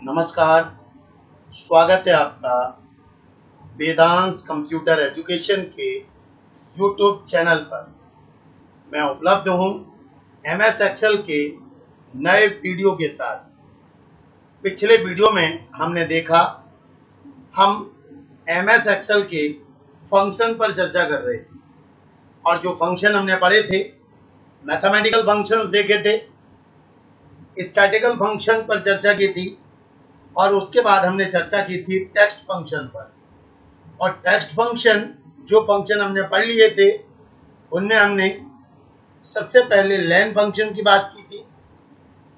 नमस्कार, स्वागत है आपका वेदांश कंप्यूटर एजुकेशन के यूट्यूब चैनल पर। मैं उपलब्ध हूं एमएस एक्सेल के नए वीडियो के साथ। पिछले वीडियो में हमने देखा हम एमएस एक्सेल के फंक्शन पर चर्चा कर रहे थे और जो फंक्शन हमने पढ़े थे, मैथमेटिकल फंक्शंस देखे थे, स्टैटिकल फंक्शन पर चर्चा की थी और उसके बाद हमने चर्चा की थी टेक्स्ट फंक्शन पर। और टेक्स्ट फंक्शन जो फंक्शन हमने पढ़ लिए थे उनमें हमने सबसे पहले लेन फंक्शन की बात की थी,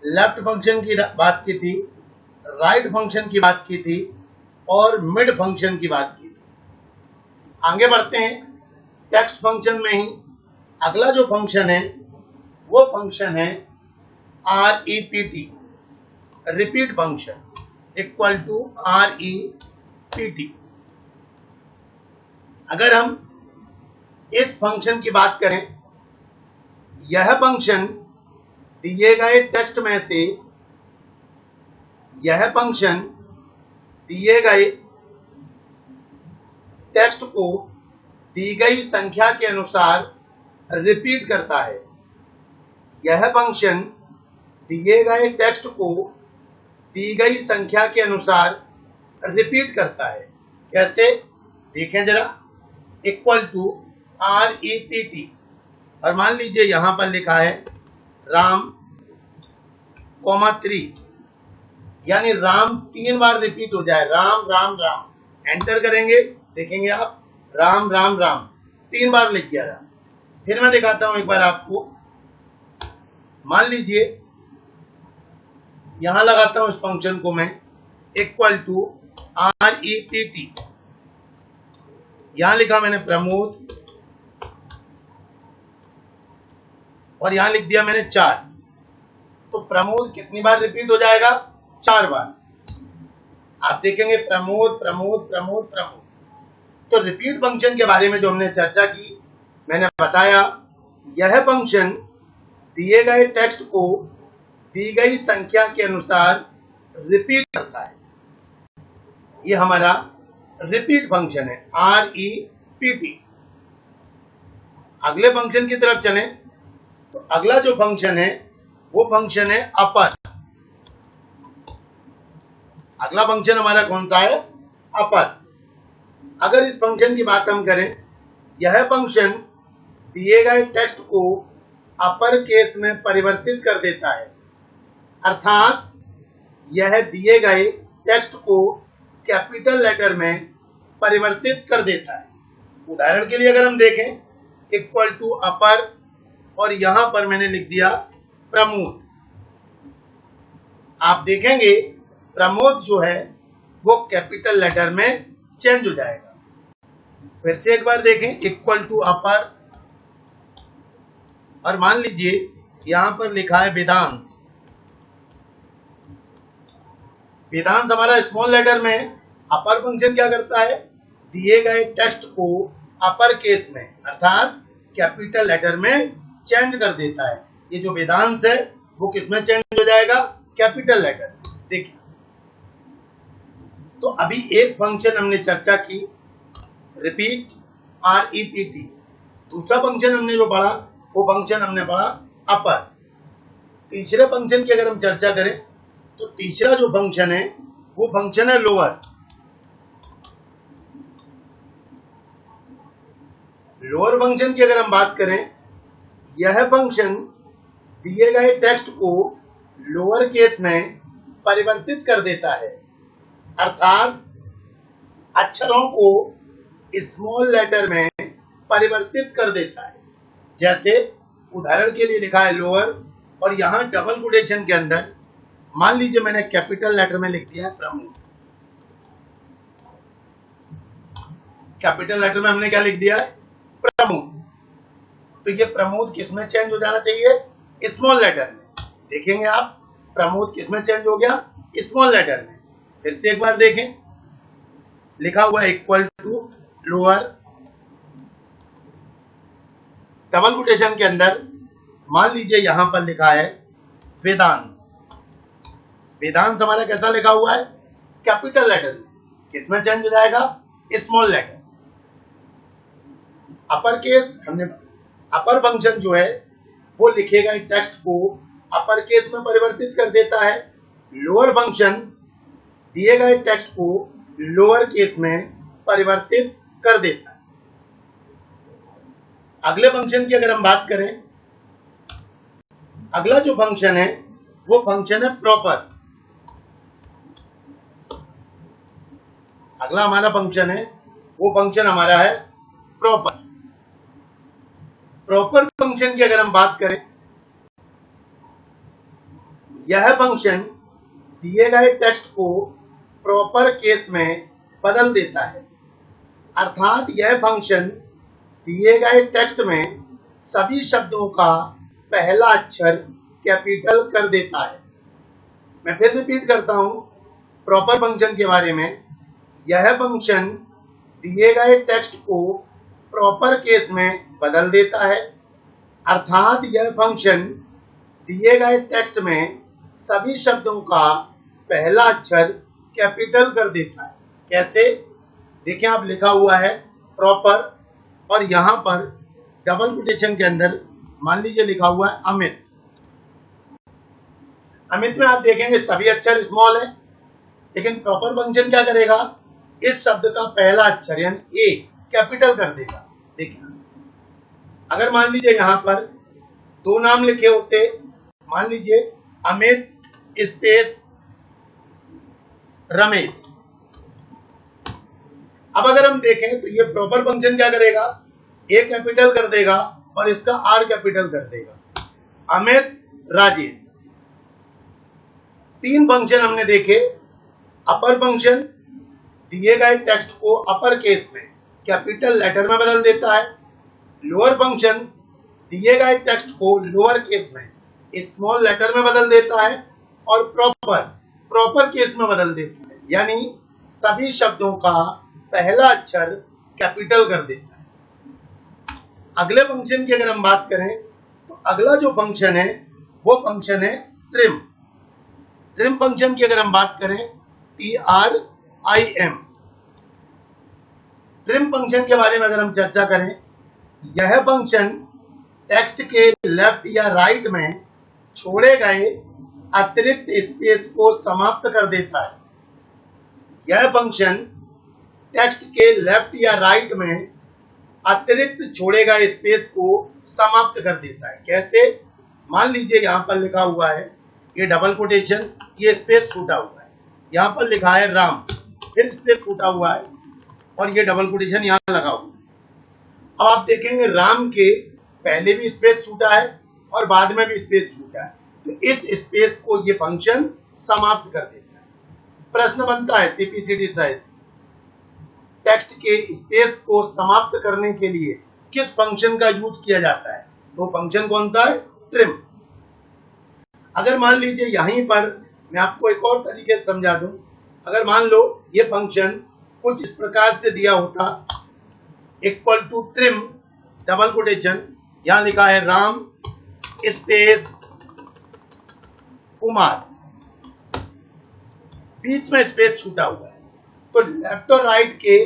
लेफ्ट फंक्शन की बात की थी, राइट फंक्शन की बात की थी और मिड फंक्शन की बात की थी। आगे बढ़ते हैं। टेक्स्ट फंक्शन में ही अगला जो फंक्शन है वो फंक्शन है REPT, repeat function, equal to REPT। अगर हम इस फंक्शन की बात करें, यह फंक्शन दिए गए टेक्स्ट में से दिए गए टेक्स्ट को दी गई संख्या के अनुसार रिपीट करता है। यह फंक्शन दिए गए टेक्स्ट को दी गई संख्या के अनुसार रिपीट करता है। कैसे, देखें जरा। इक्वल टू REPT और मान लीजिए यहां पर लिखा है राम, 3, यानी राम 3 बार रिपीट हो जाए। राम राम राम, एंटर करेंगे, देखेंगे आप राम राम राम 3 बार लिख गया राम। फिर मैं दिखाता हूं एक बार आपको। मान लीजिए यहां लगाता हूं इस फंक्शन को मैं, इक्वल टू REPT। यहां लिखा मैंने प्रमोद और यहां लिख दिया मैंने 4। तो प्रमोद कितनी बार रिपीट हो जाएगा? 4 बार। आप देखेंगे प्रमोद प्रमोद प्रमोद प्रमोद। तो रिपीट फंक्शन के बारे में जो हमने चर्चा की, मैंने बताया यह फंक्शन दिए गए टेक्स्ट को दी गई संख्या के अनुसार रिपीट करता है। ये हमारा रिपीट फंक्शन है REPT। अगले फंक्शन की तरफ चलें तो अगला जो फंक्शन है वो फंक्शन है अपर। अगला फंक्शन हमारा कौन सा है? अपर। अगर इस फंक्शन की बात हम करें, यह फंक्शन दिए गए टेक्स्ट को अपर केस में परिवर्तित कर देता है। अर्थात यह दिए गए टेक्स्ट को कैपिटल लेटर में परिवर्तित कर देता है। उदाहरण के लिए अगर हम देखें, इक्वल टू अपर और यहां पर मैंने लिख दिया प्रमोद। आप देखेंगे प्रमोद जो है वो कैपिटल लेटर में चेंज हो जाएगा। फिर से एक बार देखें, इक्वल टू अपर और मान लीजिए यहां पर लिखा है वेदांश। वेदांश हमारा स्मॉल लेटर में है। अपर फंक्शन क्या करता है? दिए गए टेक्स्ट को अपर केस में अर्थात कैपिटल लेटर में चेंज कर देता है। ये जो वेदांश है वो किसमें चेंज हो जाएगा? Capital letter. देखिए, तो अभी एक फंक्शन हमने चर्चा की, रिपीट, REPT। दूसरा फंक्शन हमने जो पढ़ा वो फंक्शन हमने पढ़ा अपर। तीसरे फंक्शन की अगर हम चर्चा करें तो तीसरा जो फंक्शन है वो फंक्शन है लोअर। लोअर फंक्शन की अगर हम बात करें, यह फंक्शन दिए गए टेक्स्ट को लोअर केस में परिवर्तित कर देता है। अर्थात अक्षरों को स्मॉल लेटर में परिवर्तित कर देता है। जैसे उदाहरण के लिए लिखा है लोअर और यहां डबल कोटेशन के अंदर मान लीजिए मैंने कैपिटल लेटर में लिख दिया है प्रमोद। कैपिटल लेटर में हमने क्या लिख दिया है? प्रमोद। तो ये प्रमोद किसमें चेंज हो जाना चाहिए? स्मॉल लेटर में। देखेंगे आप प्रमोद किसमें चेंज हो गया? स्मॉल लेटर में। फिर से एक बार देखें, लिखा हुआ equal to lower, double quotation के अंदर मान लीजिए यहां पर लिखा है वेदांश। वेदांश हमारा कैसा लिखा हुआ है? कैपिटल लेटर में। किसमें चेंज हो जाएगा? Small letter. अपर केस हमने अपर फंक्शन जो है वो लिखेगा टेक्स्ट को अपर केस में परिवर्तित कर देता है। लोअर फंक्शन दिए गए टेक्स्ट को लोअर केस में परिवर्तित कर देता है। अगले फंक्शन की अगर हम बात करें, अगला जो फंक्शन है वो फंक्शन है प्रॉपर। अगला हमारा फंक्शन है वो फंक्शन हमारा है प्रॉपर। प्रॉपर फंक्शन की अगर हम बात करें, यह फंक्शन दिए गए टेक्स्ट को प्रॉपर केस में बदल देता है। अर्थात यह फंक्शन दिए गए टेक्स्ट में सभी शब्दों का पहला अक्षर कैपिटल कर देता है। मैं फिर रिपीट करता हूं प्रॉपर फंक्शन के बारे में। यह फंक्शन दिए गए टेक्स्ट को प्रॉपर केस में बदल देता है। अर्थात यह फंक्शन दिए गए टेक्स्ट में सभी शब्दों का पहला अक्षर कैपिटल कर देता है। कैसे? देखिए, आप लिखा हुआ है प्रॉपर और यहां पर डबल कोटेशन के अंदर मान लीजिए लिखा हुआ है अमित। अमित में आप देखेंगे सभी अक्षर स्मॉल है, लेकिन प्रॉपर फंक्शन क्या करेगा? इस शब्द का पहला अक्षर यानी ए कैपिटल कर देगा। देखिए, अगर मान लीजिए यहां पर दो नाम लिखे होते, मान लीजिए अमित स्पेस रमेश। अब अगर हम देखें तो ये प्रॉपर फंक्शन क्या करेगा? ए कैपिटल कर देगा और इसका आर कैपिटल कर देगा। अमित राजेश। तीन फंक्शन हमने देखे। अपर फंक्शन दिए गए टेक्स्ट को अपर केस में कैपिटल लेटर में बदल देता है। लोअर फंक्शन दिए गए टेक्स्ट को लोअर केस में स्मॉल लेटर में बदल देता है। और प्रॉपर केस में बदल देता है, यानी सभी शब्दों का पहला अक्षर कैपिटल कर देता है। अगले फंक्शन की अगर हम बात करें तो अगला जो फंक्शन है वो फंक्शन है ट्रिम। ट्रिम फंक्शन की अगर हम बात करें, TRIM। ट्रिम फंक्शन के बारे में अगर हम चर्चा करें, यह फंक्शन टेक्स्ट के लेफ्ट या राइट में छोड़े गए अतिरिक्त स्पेस को समाप्त कर देता है। यह फंक्शन टेक्स्ट के लेफ्ट या राइट में अतिरिक्त छोड़े गए स्पेस को समाप्त कर देता है। कैसे? मान लीजिए यहां पर लिखा हुआ है, ये डबल कोटेशन, ये स्पेस छूटा हुआ है। यहां पर लिखा है राम, फिर स्पेस छूटा हुआ है और ये डबल कोटेशन यहां लगा हुआ है। अब आप देखेंगे राम के पहले भी स्पेस छूटा है और बाद में भी स्पेस छूटा है, तो इस स्पेस को ये फंक्शन समाप्त कर देता है। प्रश्न बनता है सीपीसीटी साइज, टेक्स्ट के स्पेस को समाप्त करने के लिए किस फंक्शन का यूज किया जाता है? तो फंक्शन कौन सा है? ट्रिम। अगर मान लीजिए यहीं पर मैं आपको एक और तरीके से समझा दूं, अगर मान लो ये फंक्शन कुछ इस प्रकार से दिया होता, equal to trim double quotation, यहां लिखा है राम स्पेस कुमार, बीच में स्पेस छूटा हुआ है, तो लेफ्ट और राइट के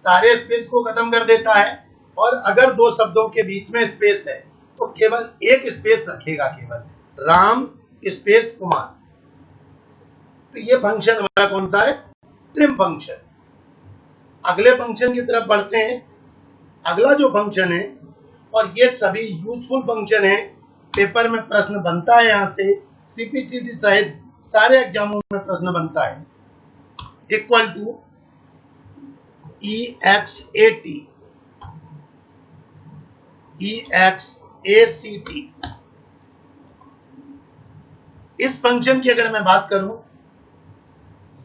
सारे स्पेस को खत्म कर देता है। और अगर दो शब्दों के बीच में स्पेस है तो केवल एक स्पेस रखेगा, केवल राम स्पेस कुमार। तो ये फंक्शन हमारा कौन सा है? Trim function. अगले फंक्शन की तरफ बढ़ते हैं। अगला जो फंक्शन है, और ये सभी यूजफुल फंक्शन है, पेपर में प्रश्न बनता है, यहां से सीपीसीटी सहित सारे एग्जामों में प्रश्न बनता है। Equal to EXAT, EXACT। इस फंक्शन की अगर मैं बात करूं,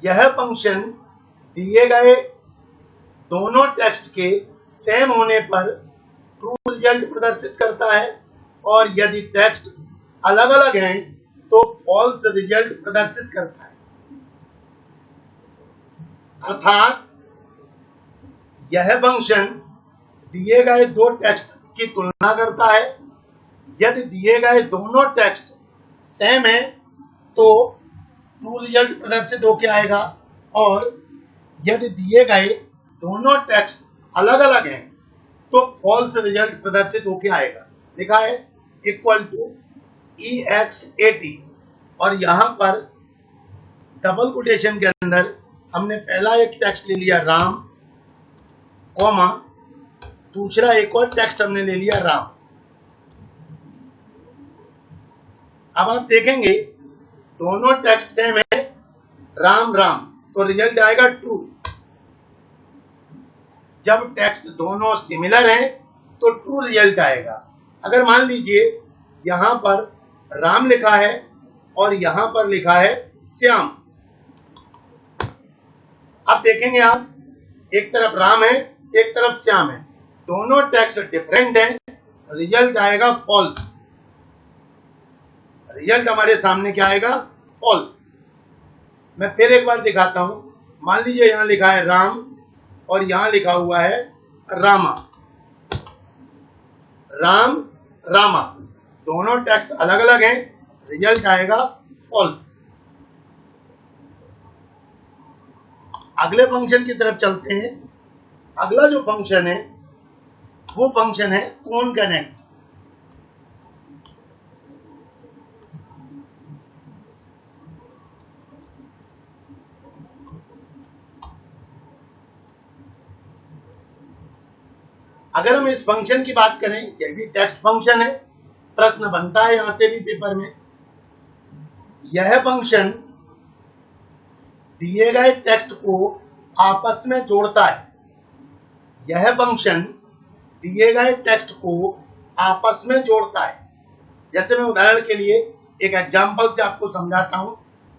यह फंक्शन दिए गए दोनों टेक्स्ट के सेम होने पर ट्रू रिजल्ट प्रदर्शित करता है, और यदि टेक्स्ट अलग अलग हैं तो फॉल्स रिजल्ट प्रदर्शित करता है। अर्थात यह फंक्शन दिए गए दो टेक्स्ट की तुलना करता है। यदि दिए गए दोनों टेक्स्ट सेम है तो ट्रू रिजल्ट प्रदर्शित होके आएगा। और यदि दिए गए दोनों टेक्स्ट अलग अलग हैं तो फॉल्स रिजल्ट प्रदर्शित होके आएगा। लिखा है इक्वल टू EX80 और यहां पर डबल कोटेशन के अंदर हमने पहला एक टेक्स्ट ले लिया राम, कॉमा दूसरा एक और टेक्स्ट हमने ले लिया राम। अब आप देखेंगे दोनों टेक्स्ट सेम है, राम राम, तो रिजल्ट आएगा ट्रू। जब टेक्स्ट दोनों सिमिलर हैं तो ट्रू रिजल्ट आएगा। अगर मान लीजिए यहां पर राम लिखा है और यहां पर लिखा है श्याम, अब देखेंगे आप एक तरफ राम है एक तरफ श्याम है, दोनों टेक्स्ट डिफरेंट हैं, रिजल्ट आएगा फॉल्स। रिजल्ट हमारे सामने क्या आएगा? फॉल्स। मैं फिर एक बार दिखाता हूं। मान लीजिए यहां लिखा है राम और यहां लिखा हुआ है रामा, राम रामा, दोनों टेक्स्ट अलग अलग हैं, रिजल्ट आएगा फॉल्स। अगले फंक्शन की तरफ चलते हैं। अगला जो फंक्शन है वो फंक्शन है कौन कनेक्ट। अगर हम इस फंक्शन की बात करें, यह भी टेक्स्ट फंक्शन है, प्रश्न बनता है यहां से भी पेपर में। यह फंक्शन दिए गए टेक्स्ट को आपस में जोड़ता है। यह फंक्शन दिए गए टेक्स्ट को आपस में जोड़ता है। जैसे मैं उदाहरण के लिए एक एग्जांपल से आपको समझाता हूं,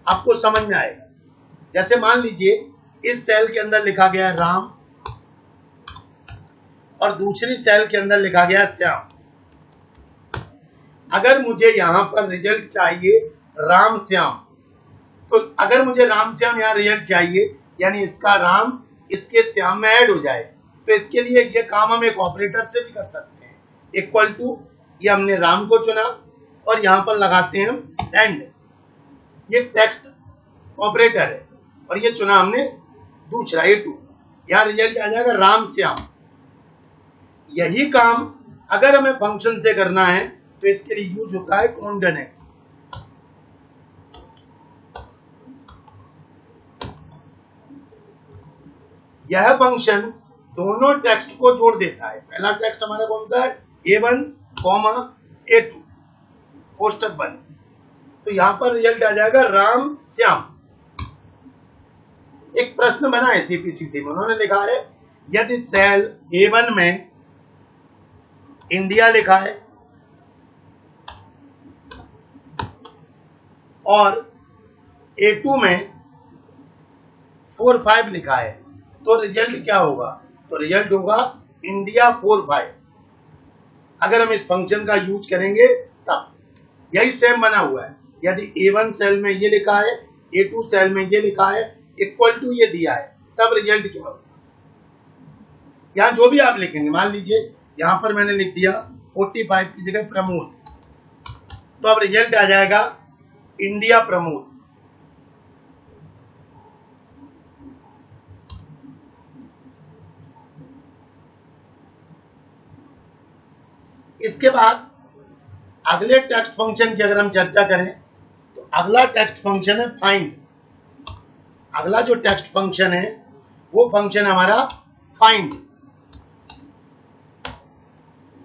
आपको समझ में आएगा। जैसे मान लीजिए इस सेल के अंदर लिखा गया राम और दूसरी सेल के अंदर लिखा गया श्याम। अगर मुझे यहां पर रिजल्ट चाहिए राम श्याम, तो अगर मुझे राम श्याम यहां रिजल्ट चाहिए, यानी इसका राम इसके श्याम में ऐड हो जाए, तो इसके लिए ये काम हम एक ऑपरेटर से भी कर सकते हैं। इक्वल टू, ये हमने राम को चुना और यहां पर लगाते हैं हम एंड, ये टेक्स्ट ऑपरेटर है, और ये चुना हमने दूसरा A2, यहां रिजल्ट आ जाएगा राम श्याम। यही काम अगर हमें फंक्शन से करना है तो इसके लिए यूज होता है कौन कनेक्ट। यह फंक्शन दोनों टेक्स्ट को जोड़ देता है। पहला टेक्स्ट हमारा कौन सा है? A1, A2 कोष्टक बंद, तो यहां पर रिजल्ट आ जाएगा राम श्याम। एक प्रश्न बना है CPCT में, उन्होंने लिखा है यदि सेल A1 में इंडिया लिखा है और A2 में 4-5 लिखा है, तो रिजल्ट क्या होगा? तो रिजल्ट होगा इंडिया 4-5। अगर हम इस फंक्शन का यूज करेंगे तब यही सेम बना हुआ है। यदि A1 सेल में ये लिखा है, A2 सेल में ये लिखा है, इक्वल टू ये दिया है, तब रिजल्ट क्या होगा? यहां जो भी आप लिखेंगे, मान लीजिए यहां पर मैंने लिख दिया 45 की जगह प्रमोद, तो अब रिजल्ट आ जाएगा इंडिया प्रमोद। इसके बाद अगले टेक्स्ट फंक्शन की अगर हम चर्चा करें तो अगला टेक्स्ट फंक्शन है फाइंड। अगला जो टेक्स्ट फंक्शन है वो फंक्शन हमारा फाइंड।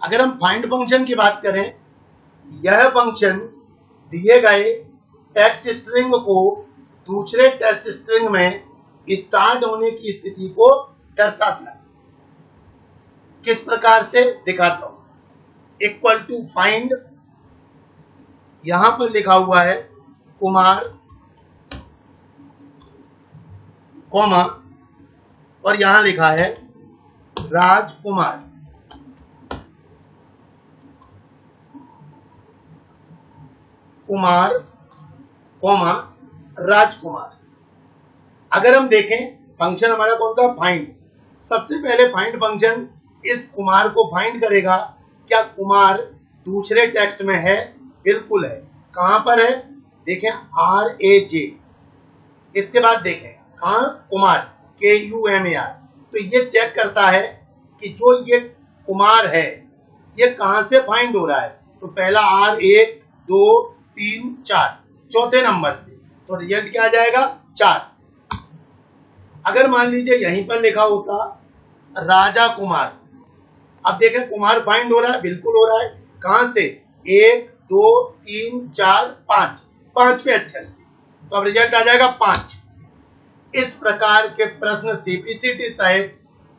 अगर हम फाइंड फंक्शन की बात करें, यह फंक्शन दिए गए टेक्स्ट स्ट्रिंग को दूसरे टेक्स्ट स्ट्रिंग में स्टार्ट होने की स्थिति को दर्शाता है। किस प्रकार से दिखाता हूं। इक्वल टू फाइंड, यहां पर लिखा हुआ है कुमार, कॉमा, और यहां लिखा है राजकुमार। कुमार, कॉमा, राजकुमार। अगर हम देखें फंक्शन हमारा कौन सा? फाइंड। सबसे पहले फाइंड फंक्शन इस कुमार को फाइंड करेगा, क्या कुमार दूसरे टेक्स्ट में है? बिल्कुल है। कहां पर है? देखें RAJ, इसके बाद देखें कहाँ कुमार, KUMAR, तो ये चेक करता है कि जो ये कुमार है ये कहां से फाइंड हो रहा है। तो पहला R 1 2 3 4 चौथे नंबर से, तो रिजल्ट क्या आ जाएगा 4। अगर मान लीजिए यहीं पर लिखा होता राजा कुमार, अब देखें कुमार फाइंड हो रहा है, बिल्कुल हो रहा है। कहां से 1 2 3 4 5 5वें अक्षर से, तो अब रिजल्ट आ जाएगा 5। इस प्रकार के प्रश्न CPCT साहब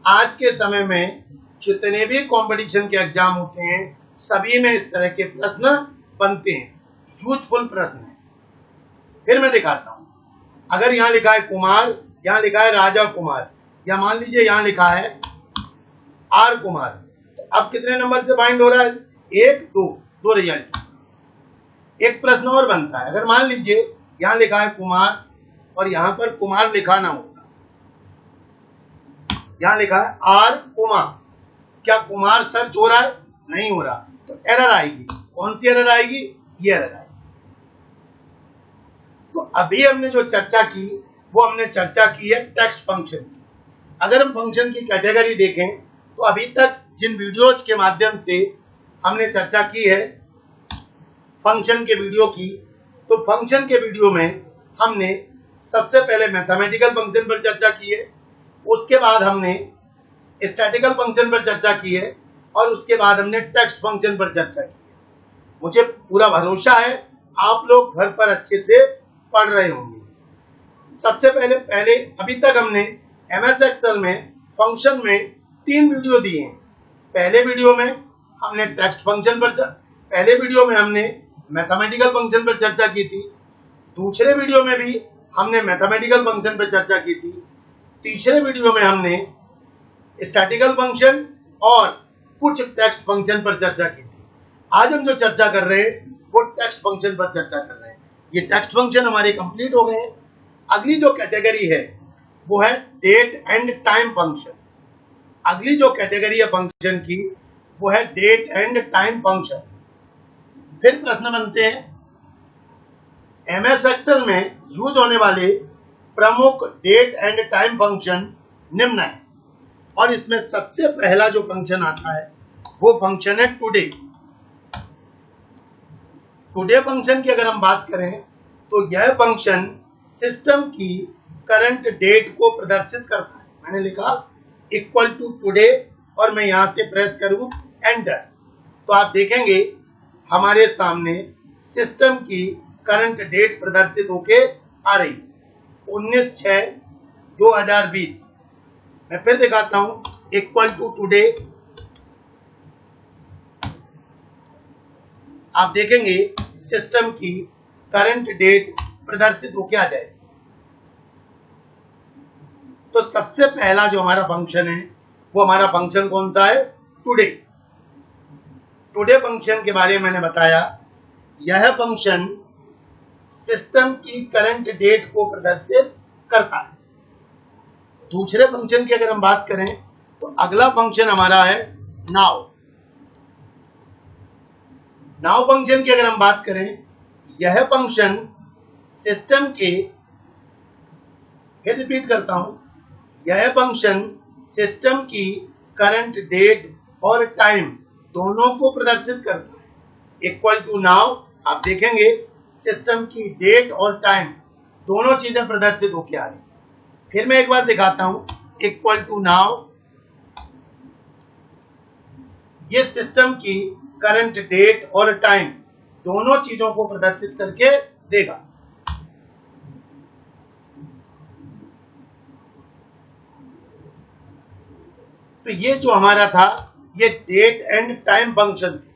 आज के समय में जितने भी कंपटीशन के एग्जाम होते हैं सभी में इस तरह के प्रश्न बनते हैं, यूजफुल प्रश्न है। फिर मैं दिखाता हूं, अगर यहां लिखा है कुमार, यहां लिखा है राजा कुमार, या मान लीजिए यहां लिखा है R कुमार, तो अब कितने नंबर से फाइंड हो रहा है 1 2 दो रिजल्ट। एक प्रश्न और बनता है, अगर मान लीजिए यहां लिखा है कुमार और यहां पर कुमार लिखा ना होता, यहां लिखा है R कुमार, क्या कुमार सर्च हो रहा है? नहीं हो रहा, तो एरर आएगी। कौन सी एरर आएगी? ये एरर आएगी। तो अभी हमने जो चर्चा की वो हमने चर्चा की है टेक्स्ट फंक्शन की। अगर हम फंक्शन की कैटेगरी देखें तो अभी तक जिन वीडियोज के माध्यम से हमने चर्चा की है फंक्शन के वीडियो की, तो फंक्शन के वीडियो में हमने सबसे पहले मैथमेटिकल फंक्शन पर चर्चा की है, उसके बाद हमने स्टैटिकल फंक्शन पर चर्चा की है और उसके बाद हमने टेक्स्ट फंक्शन पर चर्चा की है। मुझे पूरा भरोसा है आप लोग घर पर अच्छे से पढ़ रहे होंगे। सबसे पहले अभी तक हमने MS Excel में फंक्शन में 3 वीडियो दिए हैं। पहले वीडियो में हमने टेक्स्ट फंक्शन पर पहले वीडियो में हमने मैथमेटिकल फंक्शन पर चर्चा की थी, दूसरे वीडियो में भी हमने मैथमेटिकल फंक्शन पर चर्चा की थी, तीसरे वीडियो में हमने स्टैटिकल फंक्शन और कुछ टेक्स्ट फंक्शन पर चर्चा की थी। आज हम जो चर्चा कर रहे हैं वो टेक्स्ट फंक्शन पर चर्चा कर रहे हैं। ये टेक्स्ट फंक्शन हमारे कंप्लीट हो गए हैं। अगली जो कैटेगरी है वो है डेट एंड टाइम फंक्शन। अगली जो कैटेगरी है फंक्शन की वो है डेट एंड टाइम फंक्शन। फिर प्रश्न बनते हैं, MS Excel में यूज होने वाले प्रमुख डेट एंड टाइम फंक्शन निम्न है, और इसमें सबसे पहला जो फंक्शन आता है वो फंक्शन है टुडे। टुडे फंक्शन की अगर हम बात करें तो यह फंक्शन सिस्टम की करंट डेट को प्रदर्शित करता है। मैंने लिखा इक्वल टू टुडे और मैं यहां से प्रेस करूं एंटर, तो आप देखेंगे हमारे सामने सिस्टम की करंट डेट प्रदर्शित होके आ रही 19/6/2020। मैं फिर दिखाता हूं इक्वल टू टुडे, आप देखेंगे सिस्टम की करंट डेट प्रदर्शित होके आ जाए। तो सबसे पहला जो हमारा फंक्शन है वो हमारा फंक्शन कौन सा है? टुडे। टुडे फंक्शन के बारे में मैंने बताया, यह फंक्शन सिस्टम की करंट डेट को प्रदर्शित करता है। दूसरे फंक्शन की अगर हम बात करें तो अगला फंक्शन हमारा है नाउ। नाउ फंक्शन की अगर हम बात करें, यह फंक्शन सिस्टम के, फिर रिपीट करता हूं, यह फंक्शन सिस्टम की करंट डेट और टाइम दोनों को प्रदर्शित करता है। इक्वल टू नाउ, आप देखेंगे सिस्टम की डेट और टाइम दोनों चीजें प्रदर्शित होकर आ रही है। फिर मैं एक बार दिखाता हूं, इक्वल टू नाउ, ये सिस्टम की करंट डेट और टाइम दोनों चीजों को प्रदर्शित करके देगा। तो ये जो हमारा था ये डेट एंड टाइम फंक्शन थे।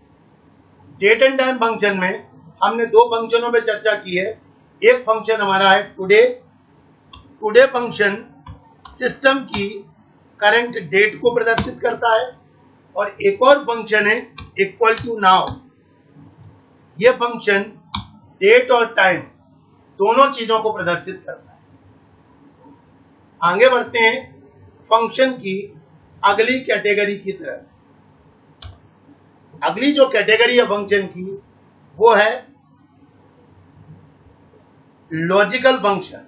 डेट एंड टाइम फंक्शन में हमने दो फंक्शनों पे चर्चा की है। एक फंक्शन हमारा है टुडे। टुडे फंक्शन सिस्टम की करंट डेट को प्रदर्शित करता है, और एक और फंक्शन है इक्वल टू नाउ। यह फंक्शन डेट और टाइम दोनों चीजों को प्रदर्शित करता है। आगे बढ़ते हैं फंक्शन की अगली कैटेगरी की तरफ। अगली जो कैटेगरी है फंक्शन की वो है लॉजिकल फंक्शन।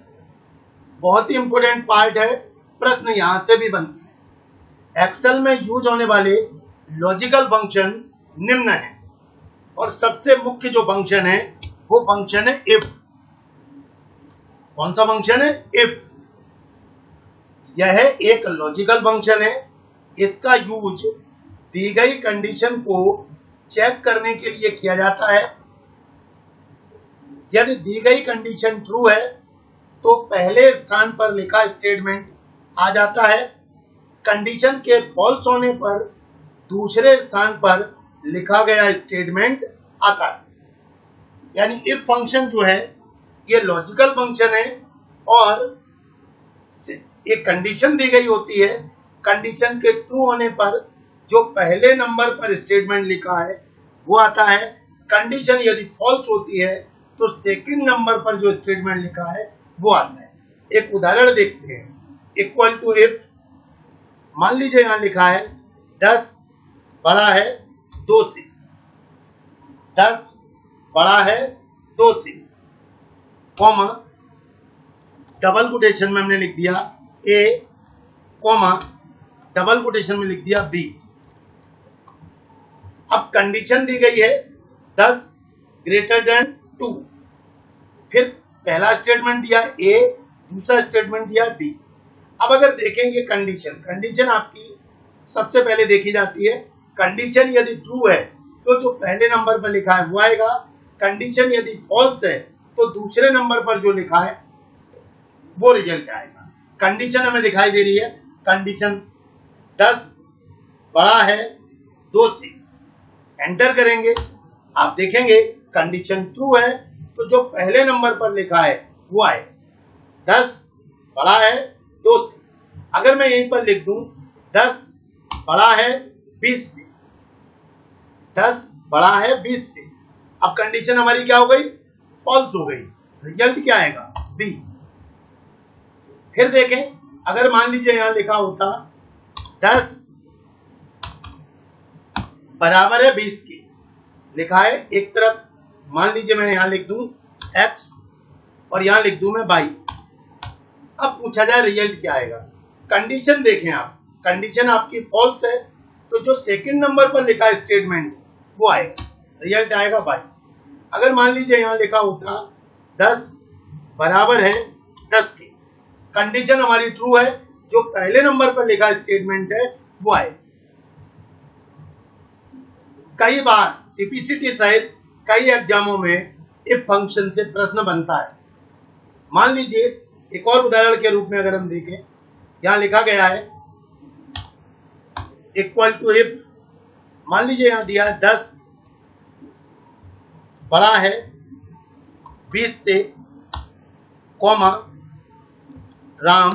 बहुत ही इंपॉर्टेंट पार्ट है, प्रश्न यहां से भी बनता है। एक्सेल में यूज होने वाले लॉजिकल फंक्शन निम्न है और सबसे मुख्य जो फंक्शन है वो फंक्शन है इफ। कौन सा फंक्शन है? इफ। यह एक लॉजिकल फंक्शन है। इसका यूज दी गई कंडीशन को चेक करने के लिए किया जाता है। यदि दी गई कंडीशन ट्रू है तो पहले स्थान पर लिखा स्टेटमेंट आ जाता है। कंडीशन के फॉल्स होने पर दूसरे स्थान पर लिखा गया स्टेटमेंट आता है। यानी इफ फंक्शन जो है ये लॉजिकल फंक्शन है और एक कंडीशन दी गई होती है। कंडीशन के ट्रू होने पर जो पहले नंबर पर स्टेटमेंट लिखा है वो आता है। कंडीशन यदि फॉल्स होती है तो सेकंड नंबर पर जो स्टेटमेंट लिखा है वो आता है। एक उदाहरण देखते हैं। इक्वल टू इफ, मान लीजिए यहां लिखा है 10 बड़ा है 2 से। 10 बड़ा है 2 से, कॉमा डबल कोटेशन में हमने लिख दिया ए, कॉमा डबल कोटेशन में लिख दिया बी। अब कंडीशन दी गई है 10 ग्रेटर देन 2। फिर पहला स्टेटमेंट दिया ए, दूसरा स्टेटमेंट दिया बी। अब अगर देखेंगे कंडीशन आपकी सबसे पहले देखी जाती है। कंडीशन यदि ट्रू है तो जो पहले नंबर पर लिखा है वो आएगा। कंडीशन यदि फॉल्स है तो दूसरे नंबर पर जो लिखा है वो रिजल्ट आएगा। कंडीशन हमें दिखाई दे रही है। कंडीशन 10 बड़ा है 2 से, एंटर करेंगे। आप देखेंगे कंडीशन ट्रू है तो जो पहले नंबर पर लिखा है वो आए। 10 बड़ा है 2 से। अगर मैं यहीं पर लिख दूं 10 बड़ा है 20 से, 10 बड़ा है 20 से, अब कंडीशन हमारी क्या हो गई? फॉल्स हो गई। रिजल्ट क्या आएगा? बी। फिर देखें, अगर मान लीजिए यहां लिखा होता 10 बराबर है 20 के, लिखा है एक तरफ, मान लीजिए मैं यहां लिख दूं x और यहां लिख दूं मैं y। अब पूछा जाए रिजल्ट क्या आएगा? कंडीशन देखें आप, कंडीशन आपकी फॉल्स है तो जो सेकंड नंबर पर लिखा है स्टेटमेंट वो आएगा, रिजल्ट आएगा y। अगर मान लीजिए यहां लिखा होता 10 बराबर है 10 के, कंडीशन हमारी ट्रू है, जो पहले नंबर पर लिखा स्टेटमेंट है वो आए। कई बार सीपीसीटी सहित कई एग्जामों में इफ फंक्शन से प्रश्न बनता है। मान लीजिए एक और उदाहरण के रूप में अगर हम देखें, यहां लिखा गया है इक्वल टू इफ, मान लीजिए यहां दिया है 10 बड़ा है 20 से, कॉमा राम,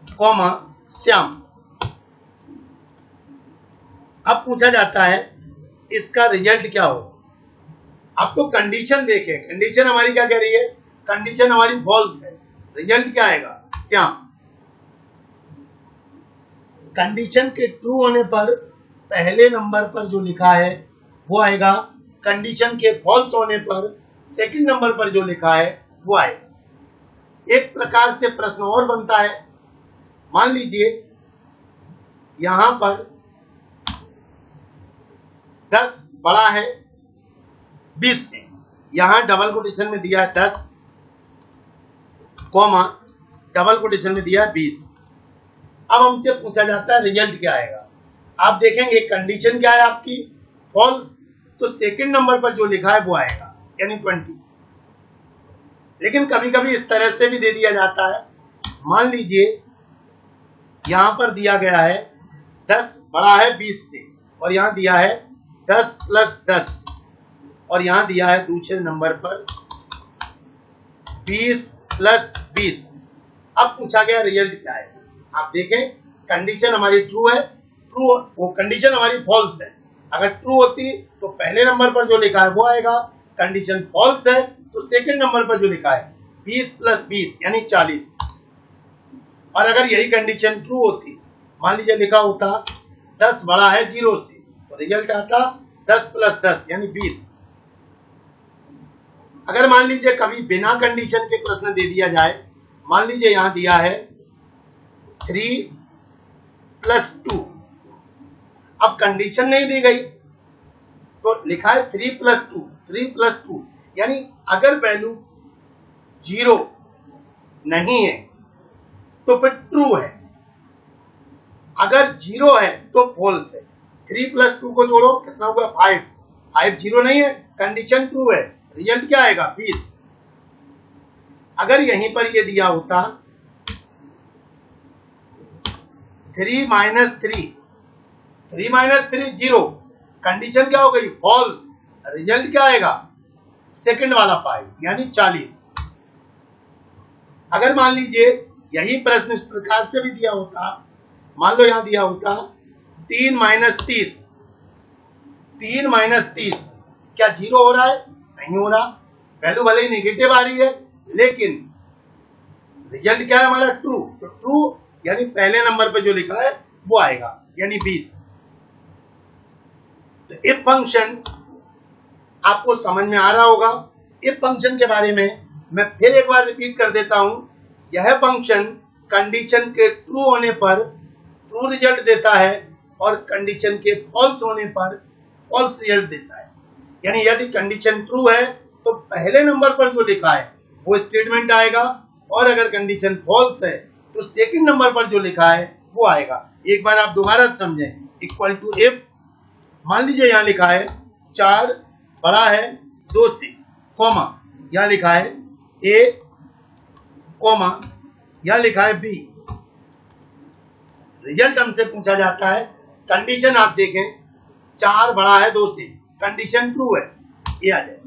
कॉमा श्याम। अब पूछा जाता है इसका रिजल्ट क्या हो। अब तो कंडीशन देखें, कंडीशन हमारी क्या कह रही है? कंडीशन हमारी फॉल्स है, रिजल्ट क्या आएगा? श्याम। कंडीशन के ट्रू होने पर पहले नंबर पर जो लिखा है वो आएगा। कंडीशन के फॉल्स होने पर सेकंड नंबर पर जो लिखा है वो आएगा। एक प्रकार से प्रश्न और बनता है। मान लीजिए यहां पर 10 बड़ा है 20 से, यहां डबल कोटेशन में दिया है 10, कॉमा डबल कोटेशन में दिया है 20। अब हमसे पूछा जाता है रिजल्ट क्या आएगा। आप देखेंगे कंडीशन क्या है आपकी? फॉल्स, तो सेकंड नंबर पर जो लिखा है वो आएगा, यानी 20। लेकिन कभी कभी इस तरह से भी दे दिया जाता है। मान लीजिए यहां पर दिया गया है 10 बड़ा है 20 से, और यहां दिया है 10 प्लस 10, और यहां दिया है दूसरे नंबर पर 20 प्लस 20। अब पूछा गया रिजल्ट क्या है। आप देखें कंडीशन हमारी ट्रू है, ट्रू वो कंडीशन हमारी फॉल्स है। अगर ट्रू होती तो पहले नंबर पर जो लिखा है वो आएगा। कंडीशन फॉल्स है तो सेकंड नंबर पर जो लिखा है 20 प्लस 20 यानी 40। और अगर यही कंडीशन ट्रू होती, मान लीजिए लिखा होता 10 बड़ा है 0 से, तो रिजल्ट आता 10 प्लस 10 यानी 20। अगर मान लीजिए कभी बिना कंडीशन के प्रश्न दे दिया जाए, मान लीजिए यहां दिया है 3 + 2, अब कंडीशन नहीं दी गई तो लिखा है 3 + 2, 3 + 2, यानी अगर वैल्यू 0 नहीं है तो फिर ट्रू है, अगर 0 है तो फॉल्स है। 3 + 2 को जोड़ो, कितना हुआ 5, 5 0 नहीं है, कंडीशन ट्रू है, रिजल्ट क्या आएगा 20। अगर यहीं पर ये दिया होता 3 - 3, 3 - 3 0, कंडीशन क्या हो गई फॉल्स, रिजल्ट क्या आएगा सेकंड वाला 5 यानी 40। अगर मान लीजिए यही प्रश्न इस प्रकार से भी दिया होता, मान लो यहां दिया होता 3 - 30, 3 - 30, क्या 0 हो रहा है, नहीं हो रहा, वैल्यू भले ही नेगेटिव आ रही है लेकिन रिजल्ट क्या है हमारा ट्रू, तो ट्रू यानी पहले नंबर पे जो लिखा है वो आएगा यानी 20। तो इफ फंक्शन आपको समझ में आ रहा होगा। इफ फंक्शन के बारे में मैं फिर एक बार रिपीट कर देता हूं, यह फंक्शन कंडीशन के ट्रू होने पर ट्रू रिजल्ट देता है और कंडीशन के फॉल्स होने पर फॉल्स रिजल्ट देता है। यानी यदि कंडीशन ट्रू है तो पहले नंबर पर जो लिखा है वो स्टेटमेंट आएगा, और अगर कंडीशन फॉल्स है तो सेकंड नंबर पर जो लिखा है वो आएगा। एक बार आप दोबारा समझें, इक्वल टू इफ, मान लीजिए यहां लिखा है 4 बड़ा है 2 से, कॉमा यहां लिखा है ए, कॉमा यहां लिखा है बी। रिजल्ट हमसे पूछा जाता है, कंडीशन आप देखें 4 बड़ा है 2 से, कंडीशन ट्रू है, ये आ जाए।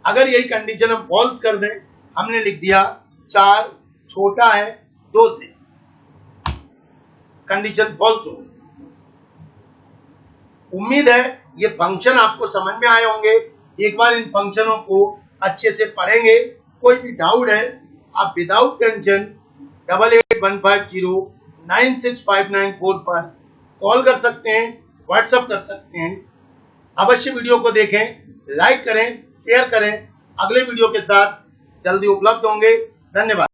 अगर यही कंडीशन हम फॉल्स कर दें, हमने लिख दिया 4 छोटा है 2 से, कंडीशन फॉल्स हो। उम्मीद है ये फंक्शन आपको समझ में आए होंगे। एक बार इन फंक्शनों को अच्छे से पढ़ेंगे। कोई भी डाउट है आप विदाउट टेंशन 8815096594 पर कॉल कर सकते हैं, व्हाट्सएप कर सकते हैं। अवश्य वीडियो को देखें, लाइक करें, शेयर करें। अगले वीडियो के साथ जल्दी उपलब्ध होंगे। धन्यवाद।